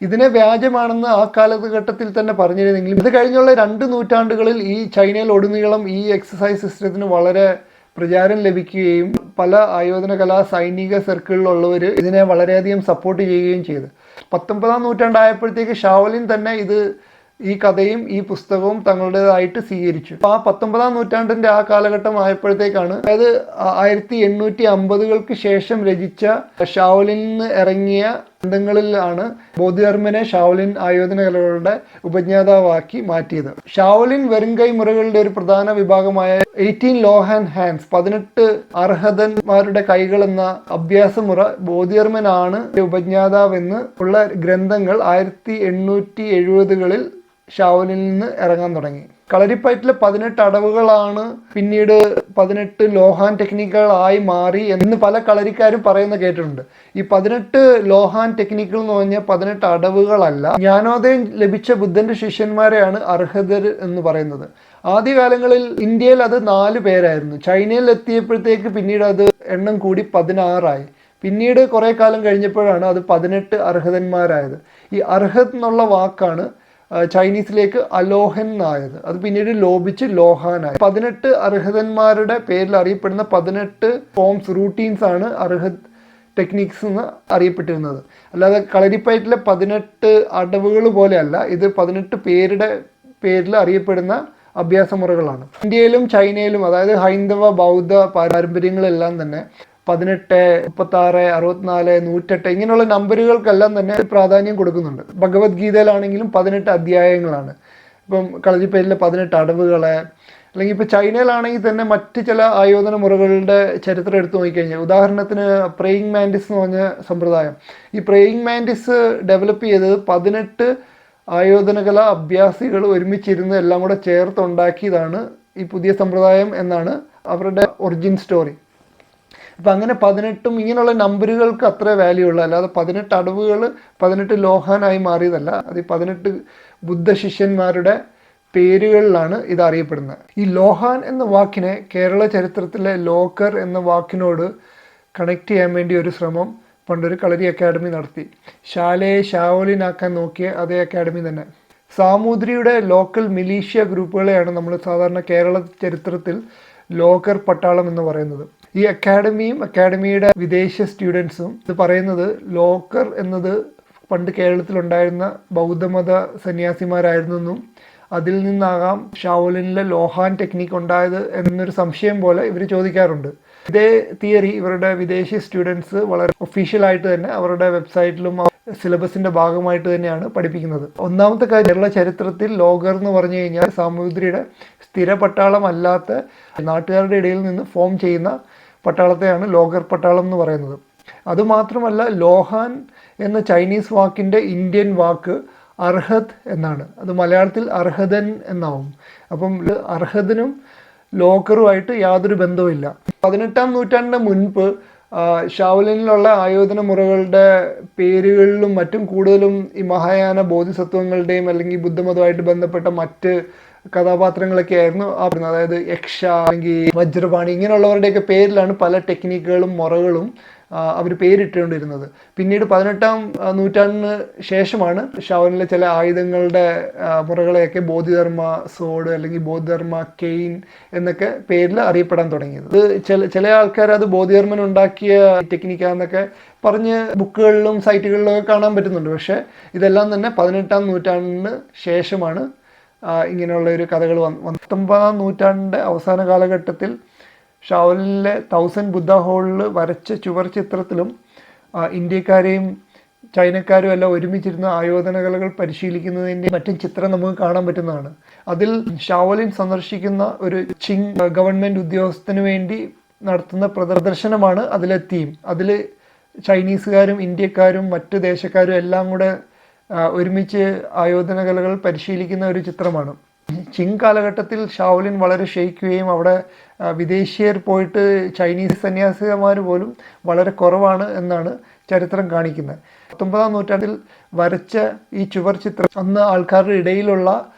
ഇതിനെ വ്യാജമാണെന്ന് ആ കാലഘട്ടത്തിൽ തന്നെ പറഞ്ഞിരുന്നെങ്കിലും ഇത് കഴിഞ്ഞുള്ള 2 നൂറ്റാണ്ടുകളിൽ ഈ ചൈനയിൽ ഒടുനീളം ഈ എക്സസൈസ് സിസ്റ്റത്തിന് വളരെ പ്രചാരം ലഭിക്കുകയും പല ആയോധന കലാ സൈനിക സർക്കിളിലുള്ളവർ ഇതിനെ വളരെയധികം സപ്പോർട്ട് ചെയ്യുകയും ചെയ്തു. 19-ാം നൂറ്റാണ്ടായപ്പോഴത്തേക്ക് ഷാവോലിൻ തന്നെ ഈ കഥയും ഈ പുസ്തകവും തങ്ങളുടേതായിട്ട് സ്വീകരിച്ചു. ആ 19-ാം നൂറ്റാണ്ടിൻ്റെ ആ കാലഘട്ടം ആയപ്പോഴത്തേക്കാണ്, അതായത് 1850-കൾക്ക് ശേഷം രചിച്ച ഷാവോലിനിൽ നിന്ന് ഇറങ്ങിയ ഗ്രന്ഥങ്ങളിലാണ് ബോധിധർമ്മനെ ഷാവോലിൻ ആയോധന കലകളുടെ ഉപജ്ഞാതാവാക്കി മാറ്റിയത്. ഷാവോലിൻ വെറുംകൈ മുറകളുടെ ഒരു പ്രധാന വിഭാഗമായ 18 ലോ ഹാൻഡ്സ് 18 അർഹതന്മാരുടെ കൈകൾ എന്ന അഭ്യാസമുറ ബോധിധർമ്മനാണ് ഉപജ്ഞാതാവെന്ന് ഉള്ള ഗ്രന്ഥങ്ങൾ 1870-കളിൽ ഷാവോലിനിൽ നിന്ന് ഇറങ്ങാൻ തുടങ്ങി. കളരിപ്പയറ്റിലെ 18 അടവുകളാണ് പിന്നീട് 18 ലോഹാൻ ടെക്നിക്കുകളായി മാറി എന്ന് പല കളരിക്കാരും പറയുന്ന കേട്ടിട്ടുണ്ട്. ഈ 18 ലോഹാൻ ടെക്നിക്കുകൾ എന്ന് പറഞ്ഞാൽ 18 അടവുകളല്ല. ജ്ഞാനോദയം ലഭിച്ച ബുദ്ധന്റെ ശിഷ്യന്മാരെയാണ് അർഹതർ എന്ന് പറയുന്നത്. ആദ്യകാലങ്ങളിൽ ഇന്ത്യയിൽ അത് 4 പേരായിരുന്നു. ചൈനയിൽ എത്തിയപ്പോഴത്തേക്ക് പിന്നീട് അത് എണ്ണം കൂടി 16 പിന്നീട് കുറെ കാലം കഴിഞ്ഞപ്പോഴാണ് അത് 18 അർഹതന്മാരായത്. ഈ അർഹത് എന്നുള്ള വാക്കാണ് ചൈനീസിലേക്ക് അലോഹൻ എന്നായത്. അത് പിന്നീട് ലോപിച്ച് ലോഹാനായി. 18 അർഹതന്മാരുടെ പേരിൽ അറിയപ്പെടുന്ന 18 ഫോംസ് റൂട്ടീൻസ് ആണ് അർഹത് ടെക്നിക്സ് എന്ന് അറിയപ്പെട്ടിരുന്നത്. അല്ലാതെ കളരിപ്പയറ്റിലെ 18 അടവുകൾ പോലെയല്ല, ഇത് 18 പേരുടെ പേരിൽ അറിയപ്പെടുന്ന അഭ്യാസമുറകളാണ്. ഇന്ത്യയിലും ചൈനയിലും, അതായത് ഹൈന്ദവ ബൗദ്ധ പാരമ്പര്യങ്ങളെല്ലാം തന്നെ 18, 36, 64, 108 ഇങ്ങനെയുള്ള നമ്പറുകൾക്കെല്ലാം തന്നെ പ്രാധാന്യം കൊടുക്കുന്നുണ്ട്. ഭഗവത്ഗീതയിലാണെങ്കിലും 18 അധ്യായങ്ങളാണ്. ഇപ്പം കളരിപ്പയറ്റിലെ 18 അടവുകളെ, അല്ലെങ്കിൽ ഇപ്പോൾ ചൈനയിലാണെങ്കിൽ തന്നെ മറ്റ് ചില ആയോധന മുറകളുടെ ചരിത്രം എടുത്തു നോക്കിക്കഴിഞ്ഞാൽ, ഉദാഹരണത്തിന് പ്രേയിങ് മാൻറ്റിസ് എന്ന് പറഞ്ഞ സമ്പ്രദായം. ഈ പ്രേയിങ് മാൻറ്റിസ് ഡെവലപ്പ് ചെയ്തത് 18 ആയോധന കല അഭ്യാസികൾ ഒരുമിച്ചിരുന്ന് എല്ലാം കൂടെ ചേർത്തുണ്ടാക്കിയതാണ് ഈ പുതിയ സമ്പ്രദായം എന്നാണ് അവരുടെ ഒറിജിൻ സ്റ്റോറി. അപ്പം അങ്ങനെ 18 ഇങ്ങനെയുള്ള നമ്പറുകൾക്ക് അത്ര വാല്യൂ ഉള്ള, അല്ലാതെ 18 അടവുകൾ 18 ലോഹാനായി മാറിയതല്ല. അത് 18 ബുദ്ധ ശിഷ്യന്മാരുടെ പേരുകളിലാണ് ഇത് അറിയപ്പെടുന്നത്. ഈ ലോഹാൻ എന്ന വാക്കിനെ കേരള ചരിത്രത്തിലെ ലോക്കർ എന്ന വാക്കിനോട് കണക്ട് ചെയ്യാൻ വേണ്ടി ഒരു ശ്രമം പണ്ടൊരു കളരി അക്കാഡമി നടത്തി. ശാലയെ ഷാവോലിനാക്കാൻ നോക്കിയ അതേ അക്കാഡമി തന്നെ. സാമൂതിരിയുടെ ലോക്കൽ മിലീഷ്യ ഗ്രൂപ്പുകളെയാണ് നമ്മൾ സാധാരണ കേരള ചരിത്രത്തിൽ ലോക്കർ പട്ടാളം എന്ന് പറയുന്നത്. ഈ അക്കാഡമിയും അക്കാഡമിയുടെ വിദേശ സ്റ്റുഡൻസും ഇത് പറയുന്നത് ലോക്കർ എന്നത് പണ്ട് കേരളത്തിലുണ്ടായിരുന്ന ബൗദ്ധമത സന്യാസിമാരായിരുന്നെന്നും അതിൽ നിന്നാകാം ഷാവോലിനിലെ ലോഹാൻ ടെക്നിക്ക് ഉണ്ടായത് എന്നൊരു സംശയം പോലെ ഇവർ ചോദിക്കാറുണ്ട്. ഇതേ തിയറി ഇവരുടെ വിദേശ സ്റ്റുഡൻസ് വളരെ ഒഫീഷ്യലായിട്ട് തന്നെ അവരുടെ വെബ്സൈറ്റിലും സിലബസിന്റെ ഭാഗമായിട്ട് തന്നെയാണ് പഠിപ്പിക്കുന്നത്. ഒന്നാമത്തെ കാര്യം, കേരള ചരിത്രത്തിൽ ലോക്കർ എന്ന് പറഞ്ഞു കഴിഞ്ഞാൽ സാമൂതിരിയുടെ സ്ഥിര പട്ടാളം അല്ലാത്ത നാട്ടുകാരുടെ ഇടയിൽ നിന്ന് ഫോം ചെയ്യുന്ന പട്ടാളത്തെയാണ് ലോക്കർ പട്ടാളം എന്ന് പറയുന്നത്. അതുമാത്രമല്ല, ലോഹാൻ എന്ന ചൈനീസ് വാക്കിൻ്റെ ഇന്ത്യൻ വാക്ക് അർഹത് എന്നാണ്. അത് മലയാളത്തിൽ അർഹതൻ എന്നാവും. അപ്പം അർഹതനും ലോക്കറുമായിട്ട് യാതൊരു ബന്ധവുമില്ല. 18-ാം നൂറ്റാണ്ടിന് മുൻപ് ഷാവോലിനിലുള്ള ആയോധന മുറകളുടെ പേരുകളിലും മറ്റും കൂടുതലും ഈ മഹായാന ബോധിസത്വങ്ങളുടെയും അല്ലെങ്കിൽ ബുദ്ധമതമായിട്ട് ബന്ധപ്പെട്ട മറ്റ് കഥാപാത്രങ്ങളൊക്കെ ആയിരുന്നു. അതായത് യക്ഷ അല്ലെങ്കിൽ വജ്രപാണി ഇങ്ങനെയുള്ളവരുടെയൊക്കെ പേരിലാണ് പല ടെക്നിക്കുകളും മുറകളും അവർ പേരിട്ടുകൊണ്ടിരുന്നത്. പിന്നീട് 18-ാം നൂറ്റാണ്ടിന് ശേഷമാണ് ഷാവോലിനിലെ ചില ആയുധങ്ങളുടെ മുറകളെയൊക്കെ ബോധിധർമ്മ സോഡ് അല്ലെങ്കിൽ ബോധിധർമ്മ കെയിൻ എന്നൊക്കെ പേരിൽ അറിയപ്പെടാൻ തുടങ്ങിയത്. ചില ആൾക്കാർ അത് ബോധിധർമ്മൻ ഉണ്ടാക്കിയ ടെക്നിക്കാന്നൊക്കെ പറഞ്ഞ് ബുക്കുകളിലും സൈറ്റുകളിലും ഒക്കെ കാണാൻ പറ്റുന്നുണ്ട്. പക്ഷേ ഇതെല്ലാം തന്നെ 18-ാം നൂറ്റാണ്ടിന് ശേഷമാണ് ഇങ്ങനെയുള്ള ഒരു കഥകൾ വന്നു. 19-ാം നൂറ്റാണ്ടിൻ്റെ അവസാന കാലഘട്ടത്തിൽ ഷാവോലിനിലെ 1000 ബുദ്ധ ഹോളിൽ വരച്ച ചുവർ ചിത്രത്തിലും ഇന്ത്യക്കാരെയും ചൈനക്കാരും എല്ലാം ഒരുമിച്ചിരുന്ന ആയോധന കലകൾ പരിശീലിക്കുന്നതിൻ്റെ മറ്റും ചിത്രം നമുക്ക് കാണാൻ പറ്റുന്നതാണ്. അതിൽ ഷാവോലിൻ സന്ദർശിക്കുന്ന ഒരു ചിങ് ഗവൺമെൻറ് ഉദ്യോഗസ്ഥന് വേണ്ടി നടത്തുന്ന പ്രദർശനമാണ് അതിലെ തീം. അതിൽ ചൈനീസുകാരും ഇന്ത്യക്കാരും മറ്റ് ദേശക്കാരും എല്ലാം കൂടെ ഒരുമിച്ച് ആയോധന കലകൾ പരിശീലിക്കുന്ന ഒരു ചിത്രമാണ്. ചിങ് കാലഘട്ടത്തിൽ ഷാവോലിൻ വളരെ ക്ഷയിക്കുകയും അവിടെ വിദേശീയർ പോയിട്ട് ചൈനീസ് സന്യാസിമാർ പോലും വളരെ കുറവാണ് എന്നാണ് ചരിത്രം കാണിക്കുന്നത്. 19-ാം നൂറ്റാണ്ടിൽ വരച്ച ഈ ചുവർ ചിത്രം അന്ന് ആൾക്കാരുടെ ഇടയിലുള്ള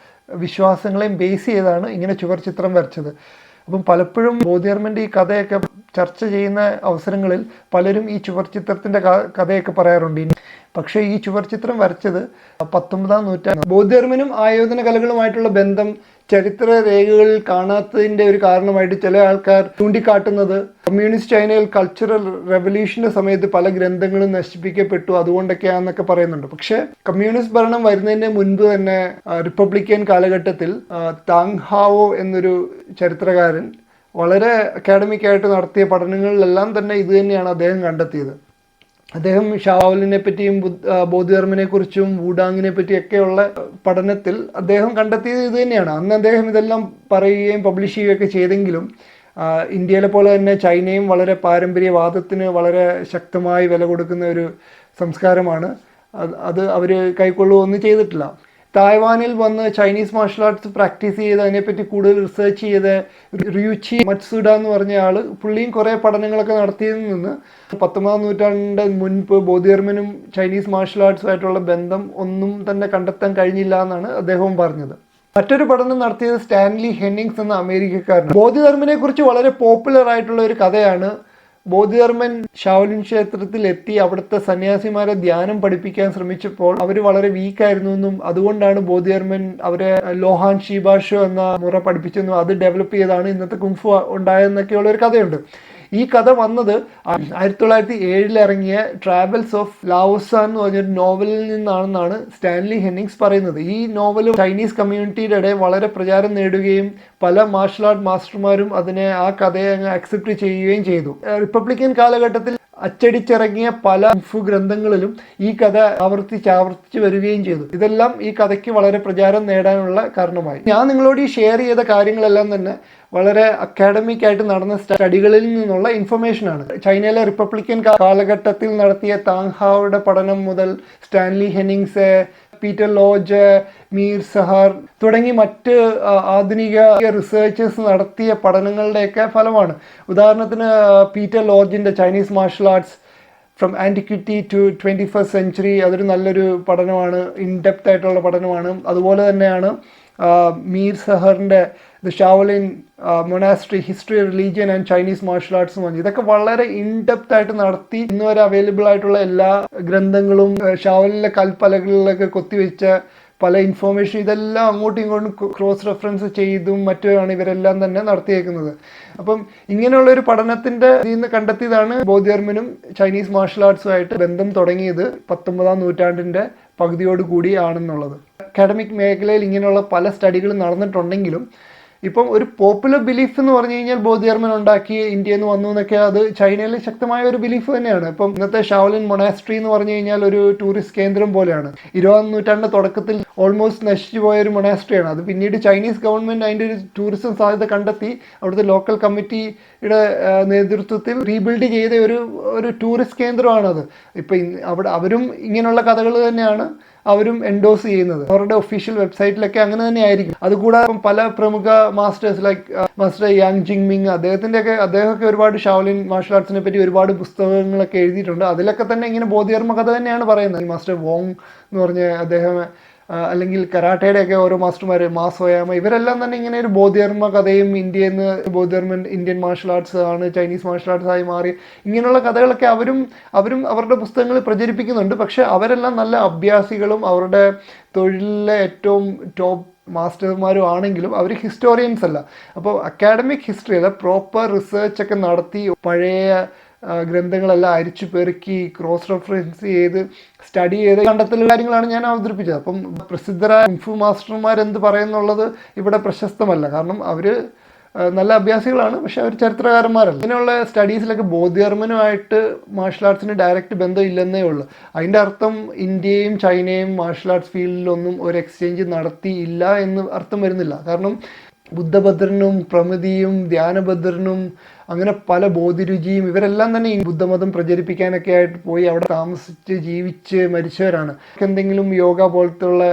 വിശ്വാസങ്ങളെയും ബേസ് ചെയ്താണ് ഇങ്ങനെ ചുവർ ചിത്രം വരച്ചത്. അപ്പം പലപ്പോഴും ബോധിധർമ്മൻ്റെ ഈ കഥയൊക്കെ ചർച്ച ചെയ്യുന്ന അവസരങ്ങളിൽ പലരും ഈ ചുവർ ചിത്രത്തിൻ്റെ കഥയൊക്കെ പറയാറുണ്ട്. പക്ഷേ ഈ ചുവർച്ചിത്രം വരച്ചത് 19-ാം നൂറ്റാണ്ട്. ബൗദ്ധധർമ്മനും ആയോധന കലകളുമായിട്ടുള്ള ബന്ധം ചരിത്ര രേഖകളിൽ കാണാത്തതിൻ്റെ ഒരു കാരണമായിട്ട് ചില ആൾക്കാർ ചൂണ്ടിക്കാട്ടുന്നത് കമ്മ്യൂണിസ്റ്റ് ചൈനയിൽ കൾച്ചറൽ റെവല്യൂഷൻ്റെ സമയത്ത് പല ഗ്രന്ഥങ്ങളും നശിപ്പിക്കപ്പെട്ടു, അതുകൊണ്ടൊക്കെയാണെന്നൊക്കെ പറയുന്നുണ്ട്. പക്ഷേ കമ്മ്യൂണിസ്റ്റ് ഭരണം വരുന്നതിന് മുൻപ് തന്നെ റിപ്പബ്ലിക്കൻ കാലഘട്ടത്തിൽ താങ് ഹാവോ എന്നൊരു ചരിത്രകാരൻ വളരെ അക്കാഡമിക്കായിട്ട് നടത്തിയ പഠനങ്ങളിലെല്ലാം തന്നെ ഇത് തന്നെയാണ് അദ്ദേഹം കണ്ടെത്തിയത്. അദ്ദേഹം ഷാവലിനെ പറ്റിയും ബോധിധർമ്മനെ കുറിച്ചും വൂഡാങ്ങിനെ പറ്റിയൊക്കെയുള്ള പഠനത്തിൽ അദ്ദേഹം കണ്ടെത്തിയത് ഇത് തന്നെയാണ്. അന്ന് അദ്ദേഹം ഇതെല്ലാം പറയുകയും പബ്ലിഷ് ചെയ്യുകയൊക്കെ ചെയ്തെങ്കിലും ഇന്ത്യയിലെ പോലെ തന്നെ ചൈനയും വളരെ പാരമ്പര്യവാദത്തിന് വളരെ ശക്തമായി വില കൊടുക്കുന്ന ഒരു സംസ്കാരമാണ്. അത് അവർ കൈക്കൊള്ളുകയൊന്നും ചെയ്തിട്ടില്ല. തായ്വാനിൽ വന്ന് ചൈനീസ് മാർഷൽ ആർട്സ് പ്രാക്ടീസ് ചെയ്ത് അതിനെപ്പറ്റി കൂടുതൽ റിസർച്ച് ചെയ്ത് റിയൂച്ചി മറ്റ്സുഡ എന്ന് പറഞ്ഞ ആൾ, പുള്ളിയും കുറേ പഠനങ്ങളൊക്കെ നടത്തിയതിൽ നിന്ന് 19-ാം നൂറ്റാണ്ടിൻ്റെ മുൻപ് ബോധിധർമ്മനും ചൈനീസ് മാർഷൽ ആർട്സുമായിട്ടുള്ള ബന്ധം ഒന്നും തന്നെ കണ്ടെത്താൻ കഴിഞ്ഞില്ല എന്നാണ് അദ്ദേഹവും പറഞ്ഞത്. മറ്റൊരു പഠനം നടത്തിയത് സ്റ്റാൻലി ഹെന്നിങ്സ് എന്ന അമേരിക്കക്കാരനാണ്. ബോധിധർമ്മനെ കുറിച്ച് വളരെ പോപ്പുലർ ആയിട്ടുള്ള ഒരു കഥയാണ് ബോധിധർമ്മൻ ഷാവലിൻ ക്ഷേത്രത്തിൽ എത്തി അവിടുത്തെ സന്യാസിമാരെ ധ്യാനം പഠിപ്പിക്കാൻ ശ്രമിച്ചപ്പോൾ അവർ വളരെ വീക്കായിരുന്നു എന്നും അതുകൊണ്ടാണ് ബോധിധർമ്മൻ അവരെ ലോഹാൻ ഷീബാഷോ എന്ന മുറ പഠിപ്പിച്ചെന്നും അത് ഡെവലപ്പ് ചെയ്താണ് ഇന്നത്തെ കുങ്ഫു ഉണ്ടായതെന്നൊക്കെയുള്ള ഒരു കഥയുണ്ട്. ഈ കഥ വന്നത് 1907 ഇറങ്ങിയ ട്രാവൽസ് ഓഫ് ലാവോസ എന്ന് പറഞ്ഞൊരു നോവലിൽ നിന്നാണെന്നാണ് സ്റ്റാൻലി ഹെന്നിങ്സ് പറയുന്നത്. ഈ നോവൽ ചൈനീസ് കമ്മ്യൂണിറ്റിയുടെ ഇടയിൽ വളരെ പ്രചാരം നേടുകയും പല മാർഷൽ ആർട്ട് മാസ്റ്റർമാരും ആ കഥയെ അങ്ങ് അക്സെപ്റ്റ് ചെയ്യുകയും ചെയ്തു. റിപ്പബ്ലിക്കൻ കാലഘട്ടത്തിൽ അച്ചടിച്ചിറങ്ങിയ പല ഗ്രന്ഥങ്ങളിലും ഈ കഥ ആവർത്തിച്ച് വരികയും ചെയ്തു. ഇതെല്ലാം ഈ കഥയ്ക്ക് വളരെ പ്രചാരം നേടാനുള്ള കാരണമായി. ഞാൻ നിങ്ങളോട് ഈ ഷെയർ ചെയ്ത കാര്യങ്ങളെല്ലാം തന്നെ വളരെ അക്കാഡമിക് ആയിട്ട് നടന്ന സ്റ്റഡികളിൽ നിന്നുള്ള ഇൻഫർമേഷനാണ്. ചൈനയിലെ റിപ്പബ്ലിക്കൻ കാലഘട്ടത്തിൽ നടത്തിയ താങ് ഹാവോയുടെ പഠനം മുതൽ Stanley Hennings, Peter Lorge, Meir Shahar തുടങ്ങി മറ്റ് ആധുനിക റിസർച്ചേഴ്സ് നടത്തിയ പഠനങ്ങളുടെയൊക്കെ ഫലമാണ്. ഉദാഹരണത്തിന് പീറ്റർ ലോജിൻ്റെ Chinese martial arts from antiquity to 21st century, അതൊരു നല്ലൊരു പഠനമാണ്, ഇൻഡെപ്ത് ആയിട്ടുള്ള പഠനമാണ്. അതുപോലെ തന്നെയാണ് മീർ സഹറിൻ്റെ the Shaolin monastery history, religion and Chinese martial arts എന്ന് പറഞ്ഞു. ഇതൊക്കെ വളരെ ഇൻഡെപ്ത് ആയിട്ട് നടത്തി ഇന്ന് വരെ അവൈലബിൾ ആയിട്ടുള്ള എല്ലാ ഗ്രന്ഥങ്ങളും ഷാവലിലെ കൽപ്പലകളിലൊക്കെ കൊത്തിവെച്ച പല ഇൻഫോർമേഷൻ ഇതെല്ലാം അങ്ങോട്ടും ഇങ്ങോട്ടും ക്രോസ് റെഫറൻസ് ചെയ്തും മറ്റുമാണ് ഇവരെല്ലാം തന്നെ നടത്തിയേക്കുന്നത്. അപ്പം ഇങ്ങനെയുള്ളൊരു പഠനത്തിൻ്റെ ഇതിൽ നിന്ന് കണ്ടെത്തിയതാണ് ബോധിധർമ്മനും ചൈനീസ് മാർഷൽ ആർട്സുമായിട്ട് ബന്ധം തുടങ്ങിയത് 19-ാം നൂറ്റാണ്ടിൻ്റെ പകുതിയോടുകൂടി ആണെന്നുള്ളത്. അക്കാഡമിക് മേഖലയിൽ ഇങ്ങനെയുള്ള പല സ്റ്റഡികളും നടന്നിട്ടുണ്ടെങ്കിലും ഇപ്പം ഒരു പോപ്പുലർ ബിലീഫ് എന്ന് പറഞ്ഞു കഴിഞ്ഞാൽ ബോധിധർമ്മൻ ഉണ്ടാക്കി ഇന്ത്യയിൽ നിന്ന് വന്നു എന്നൊക്കെ അത് ചൈനയിൽ ശക്തമായ ഒരു ബിലീഫ് തന്നെയാണ്. ഇപ്പം ഇന്നത്തെ ഷാവലിൻ മൊണാസ്ട്രി എന്ന് പറഞ്ഞു കഴിഞ്ഞാൽ ഒരു ടൂറിസ്റ്റ് കേന്ദ്രം പോലെയാണ്. 20-ാം നൂറ്റാണ്ടിൻ്റെ തുടക്കത്തിൽ ഓൾമോസ്റ്റ് നശിച്ചു പോയ ഒരു മൊണാസ്ട്രിയാണ്. അത് പിന്നീട് ചൈനീസ് ഗവൺമെൻറ് അതിൻ്റെ ഒരു ടൂറിസം സാധ്യത കണ്ടെത്തി അവിടുത്തെ ലോക്കൽ കമ്മിറ്റിയുടെ നേതൃത്വത്തിൽ റീബിൽഡ് ചെയ്ത ഒരു ടൂറിസ്റ്റ് കേന്ദ്രമാണത്. ഇപ്പം അവിടെ അവരും ഇങ്ങനെയുള്ള കഥകൾ തന്നെയാണ് അവരും എൻഡോസ് ചെയ്യുന്നത്. അവരുടെ ഒഫീഷ്യൽ വെബ്സൈറ്റിലൊക്കെ അങ്ങനെ തന്നെ ആയിരിക്കും. അതുകൂടാതെ പല പ്രമുഖ മാസ്റ്റേഴ്സ് ലൈക്ക് മാസ്റ്റർ യാങ് ജിങ്മിങ് അദ്ദേഹമൊക്കെ ഒരുപാട് ഷാവലിൻ മാർഷൽ ആർട്സിനെ പറ്റി ഒരുപാട് പുസ്തകങ്ങളൊക്കെ എഴുതിയിട്ടുണ്ട്. അതിലൊക്കെ തന്നെ ഇങ്ങനെ ബോധിധർമ്മ കഥ തന്നെയാണ് പറയുന്നത്. മാസ്റ്റർ വോങ് എന്ന് പറഞ്ഞ അദ്ദേഹം, അല്ലെങ്കിൽ കരാട്ടയുടെയൊക്കെ ഓരോ മാസ്റ്റർമാർ, മാസോയാമ, ഇവരെല്ലാം തന്നെ ഇങ്ങനെ ഒരു ബോധിധർമ്മ കഥയും ഇന്ത്യയിൽ നിന്ന് ബോധിധർമ്മൻ ഇന്ത്യൻ മാർഷൽ ആർട്സ് ആണ് ചൈനീസ് മാർഷൽ ആർട്സ് ആയി മാറി ഇങ്ങനെയുള്ള കഥകളൊക്കെ അവരും അവരുടെ പുസ്തകങ്ങളിൽ പ്രചരിപ്പിക്കുന്നുണ്ട്. പക്ഷെ അവരെല്ലാം നല്ല അഭ്യാസികളും അവരുടെ തൊഴിലിലെ ഏറ്റവും ടോപ്പ് മാസ്റ്റർമാരും ആണെങ്കിലും അവർ ഹിസ്റ്റോറിയൻസ് അല്ല. അപ്പോൾ അക്കാഡമിക് ഹിസ്റ്ററി അല്ല, പ്രോപ്പർ റിസർച്ചൊക്കെ നടത്തി പഴയ ഗ്രന്ഥങ്ങളെല്ലാം അരിച്ചു പെറുക്കി ക്രോസ് റെഫറൻസ് ചെയ്ത് സ്റ്റഡി ചെയ്ത് കണ്ടെത്തൽ കാര്യങ്ങളാണ് ഞാൻ അവതരിപ്പിച്ചത്. അപ്പം പ്രസിദ്ധരായ കുങ്ഫു മാസ്റ്റർമാർ എന്ത് പറയുന്നുള്ളത് ഇവിടെ പ്രശസ്തമല്ല. കാരണം അവർ നല്ല അഭ്യാസികളാണ്, പക്ഷെ അവർ ചരിത്രകാരന്മാരല്ല. ഇങ്ങനെയുള്ള സ്റ്റഡീസിലൊക്കെ ബോധിധർമ്മനുമായിട്ട് മാർഷൽ ആർട്സിന് ഡയറക്റ്റ് ബന്ധം ഇല്ലെന്നേ ഉള്ളൂ. അതിൻ്റെ അർത്ഥം ഇന്ത്യയും ചൈനയും മാർഷൽ ആർട്സ് ഫീൽഡിലൊന്നും ഒരു എക്സ്ചേഞ്ച് നടത്തിയില്ല എന്ന് അർത്ഥം വരുന്നില്ല. കാരണം ബുദ്ധഭദ്രനും പ്രമിതിയും ധ്യാനഭദ്രനും അങ്ങനെ പല ബോധിരുചിയും ഇവരെല്ലാം തന്നെ ഈ ബുദ്ധമതം പ്രചരിപ്പിക്കാനൊക്കെ ആയിട്ട് പോയി അവിടെ താമസിച്ച് ജീവിച്ച് മരിച്ചവരാണ്. എന്തെങ്കിലും യോഗ പോലത്തുള്ള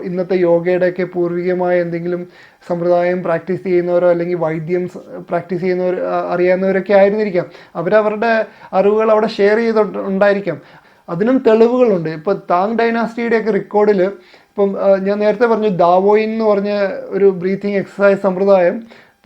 ഇന്നത്തെ യോഗയുടെയൊക്കെ പൂർവികമായ എന്തെങ്കിലും സമ്പ്രദായം പ്രാക്ടീസ് ചെയ്യുന്നവരോ അല്ലെങ്കിൽ വൈദ്യം പ്രാക്ടീസ് ചെയ്യുന്നവർ അറിയാവുന്നവരൊക്കെ ആയിരുന്നിരിക്കാം. അവരവരുടെ അറിവുകൾ അവിടെ ഷെയർ ചെയ്തിട്ടുണ്ടായിരിക്കാം. അതിനും തെളിവുകളുണ്ട്. ഇപ്പോൾ താങ് ഡൈനാസ്റ്റിയുടെയൊക്കെ റെക്കോർഡിൽ ഇപ്പം ഞാൻ നേരത്തെ പറഞ്ഞു ദാവോയിൻ എന്ന് പറഞ്ഞ ഒരു ബ്രീത്തിങ് എക്സസൈസ് സമ്പ്രദായം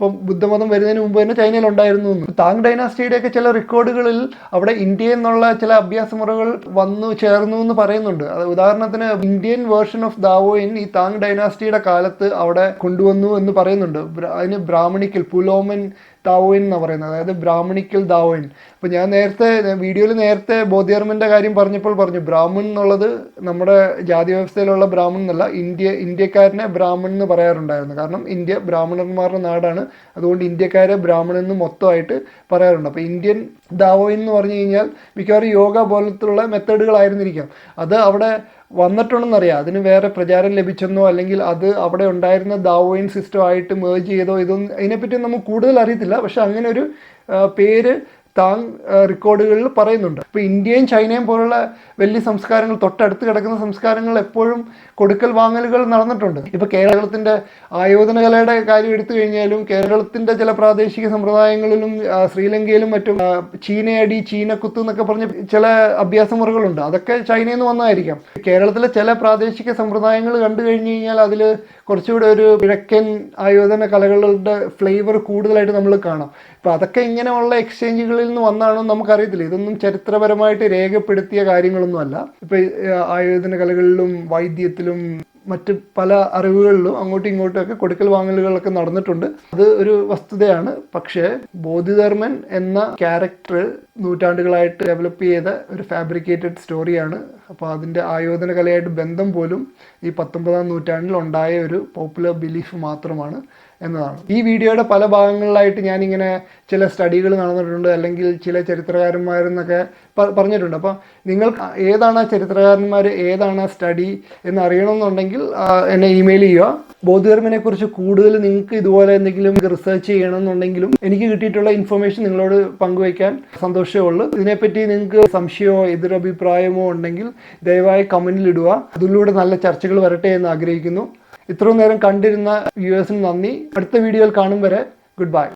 ഇപ്പം ബുദ്ധമതം വരുന്നതിന് മുമ്പ് തന്നെ ചൈനയിൽ ഉണ്ടായിരുന്നു എന്ന്. താങ് ഡൈനാസ്റ്റിയുടെയൊക്കെ ചില റെക്കോർഡുകളിൽ അവിടെ ഇന്ത്യയിൽ നിന്നുള്ള ചില അഭ്യാസമുറകൾ വന്നു ചേർന്നു എന്ന് പറയുന്നുണ്ട്. അത് ഉദാഹരണത്തിന് ഇന്ത്യൻ വേർഷൻ ഓഫ് ദാവോയിൻ ഈ താങ് ഡൈനാസ്റ്റിയുടെ കാലത്ത് അവിടെ കൊണ്ടുവന്നു എന്ന് പറയുന്നുണ്ട്. അതിന് ബ്രാഹ്മണിക്കൽ പുലോമൻ ദാവോയിൻ എന്ന് പറയുന്നത്, അതായത് ബ്രാഹ്മണിക്കൽ ദാവോയിൻ. അപ്പോൾ ഞാൻ വീഡിയോയിൽ നേരത്തെ ബോധിധർമ്മൻ്റെ കാര്യം പറഞ്ഞപ്പോൾ പറഞ്ഞു ബ്രാഹ്മൺ എന്നുള്ളത് നമ്മുടെ ജാതി വ്യവസ്ഥയിലുള്ള ബ്രാഹ്മൺ എന്നല്ല, ഇന്ത്യക്കാരനെ ബ്രാഹ്മൺ എന്ന് പറയാറുണ്ടായിരുന്നു. കാരണം ഇന്ത്യ ബ്രാഹ്മണന്മാരുടെ നാടാണ്, അതുകൊണ്ട് ഇന്ത്യക്കാരെ ബ്രാഹ്മണൻ എന്ന് മൊത്തമായിട്ട് പറയാറുണ്ട്. അപ്പോൾ ഇന്ത്യൻ ദാവോയിൻ എന്ന് പറഞ്ഞു കഴിഞ്ഞാൽ മിക്കവാറും യോഗ പോലത്തുള്ള മെത്തേഡുകളായിരുന്നിരിക്കാം. അത് അവിടെ വന്നിട്ടുണ്ടെന്നറിയാം, അതിന് വേറെ പ്രചാരം ലഭിച്ചെന്നോ അല്ലെങ്കിൽ അത് അവിടെ ഉണ്ടായിരുന്ന ദാവോയിൻ സിസ്റ്റമായിട്ട് മേർജ് ചെയ്തോ ഇതൊന്നും അതിനെപ്പറ്റി നമുക്ക് കൂടുതൽ അറിയത്തില്ല. പക്ഷെ അങ്ങനെ ഒരു പേര് താങ് റെക്കോർഡുകളിൽ പറയുന്നുണ്ട്. ഇപ്പോൾ ഇന്ത്യയും ചൈനയും പോലുള്ള വലിയ സംസ്കാരങ്ങൾ, തൊട്ടടുത്ത് കിടക്കുന്ന സംസ്കാരങ്ങൾ എപ്പോഴും കൊടുക്കൽ വാങ്ങലുകൾ നടന്നിട്ടുണ്ട്. ഇപ്പോൾ കേരളത്തിൻ്റെ ആയോധന കലയുടെ കാര്യം എടുത്തു കഴിഞ്ഞാലും കേരളത്തിൻ്റെ ചില പ്രാദേശിക സമ്പ്രദായങ്ങളിലും ശ്രീലങ്കയിലും മറ്റും ചീനയടി, ചീനക്കുത്ത് എന്നൊക്കെ പറഞ്ഞ് ചില അഭ്യാസമുറകളുണ്ട്. അതൊക്കെ ചൈനയിൽ നിന്ന് വന്നതായിരിക്കാം. കേരളത്തിലെ ചില പ്രാദേശിക സമ്പ്രദായങ്ങൾ കണ്ടു കഴിഞ്ഞ് കഴിഞ്ഞാൽ അതിൽ കുറച്ചുകൂടെ ഒരു കിഴക്കൻ ആയോധന കലകളുടെ ഫ്ലേവർ കൂടുതലായിട്ട് നമ്മൾ കാണാം. അപ്പോൾ അതൊക്കെ ഇങ്ങനെയുള്ള എക്സ്ചേഞ്ചുകളിൽ നിന്ന് വന്നാണോ നമുക്കറിയത്തില്ല. ഇതൊന്നും ചരിത്രപരമായിട്ട് രേഖപ്പെടുത്തിയ കാര്യങ്ങളൊന്നുമല്ല. ഇപ്പോൾ ആയോധന കലകളിലും വൈദ്യത്തിലും മറ്റ് പല അറിവുകളിലും അങ്ങോട്ടും ഇങ്ങോട്ടുമൊക്കെ കൊടുക്കൽ വാങ്ങലുകളൊക്കെ നടന്നിട്ടുണ്ട്. അത് ഒരു വസ്തുതയാണ്. പക്ഷേ ബോധിധർമ്മൻ എന്ന ക്യാരക്ടർ നൂറ്റാണ്ടുകളായിട്ട് ഡെവലപ്പ് ചെയ്ത ഒരു ഫാബ്രിക്കേറ്റഡ് സ്റ്റോറിയാണ്. അപ്പോൾ അതിൻ്റെ ആയോധന കലയായിട്ട് ബന്ധം പോലും ഈ 19-ാം നൂറ്റാണ്ടിൽ ഉണ്ടായ ഒരു പോപ്പുലർ ബിലീഫ് മാത്രമാണ് എന്നതാണ്. ഈ വീഡിയോയുടെ പല ഭാഗങ്ങളിലായിട്ട് ഞാനിങ്ങനെ ചില സ്റ്റഡികൾ നടന്നിട്ടുണ്ട്, അല്ലെങ്കിൽ ചില ചരിത്രകാരന്മാരെന്നൊക്കെ പറഞ്ഞിട്ടുണ്ട്. അപ്പോൾ നിങ്ങൾ ഏതാണ് ആ ചരിത്രകാരന്മാർ, ഏതാണ് ആ സ്റ്റഡി എന്ന് അറിയണമെന്നുണ്ടെങ്കിൽ എന്നെ ഇമെയിൽ ചെയ്യുക. ബോധിധർമ്മനെക്കുറിച്ച് കൂടുതൽ നിങ്ങൾക്ക് ഇതുപോലെ എന്തെങ്കിലും റിസർച്ച് ചെയ്യണമെന്നുണ്ടെങ്കിലും എനിക്ക് കിട്ടിയിട്ടുള്ള ഇൻഫർമേഷൻ നിങ്ങളോട് പങ്കുവയ്ക്കാൻ സന്തോഷമേ ഉള്ളൂ. ഇതിനെപ്പറ്റി നിങ്ങൾക്ക് സംശയമോ എതിരഭിപ്രായമോ ഉണ്ടെങ്കിൽ ദയവായി കമൻറ്റിൽ ഇടുക. അതിലൂടെ നല്ല ചർച്ചകൾ വരട്ടെ എന്ന് ആഗ്രഹിക്കുന്നു. ഇത്രയും നേരം കണ്ടിരുന്ന വ്യൂവേഴ്സിന് നന്ദി. അടുത്ത വീഡിയോയിൽ കാണും വരെ ഗുഡ് ബൈ.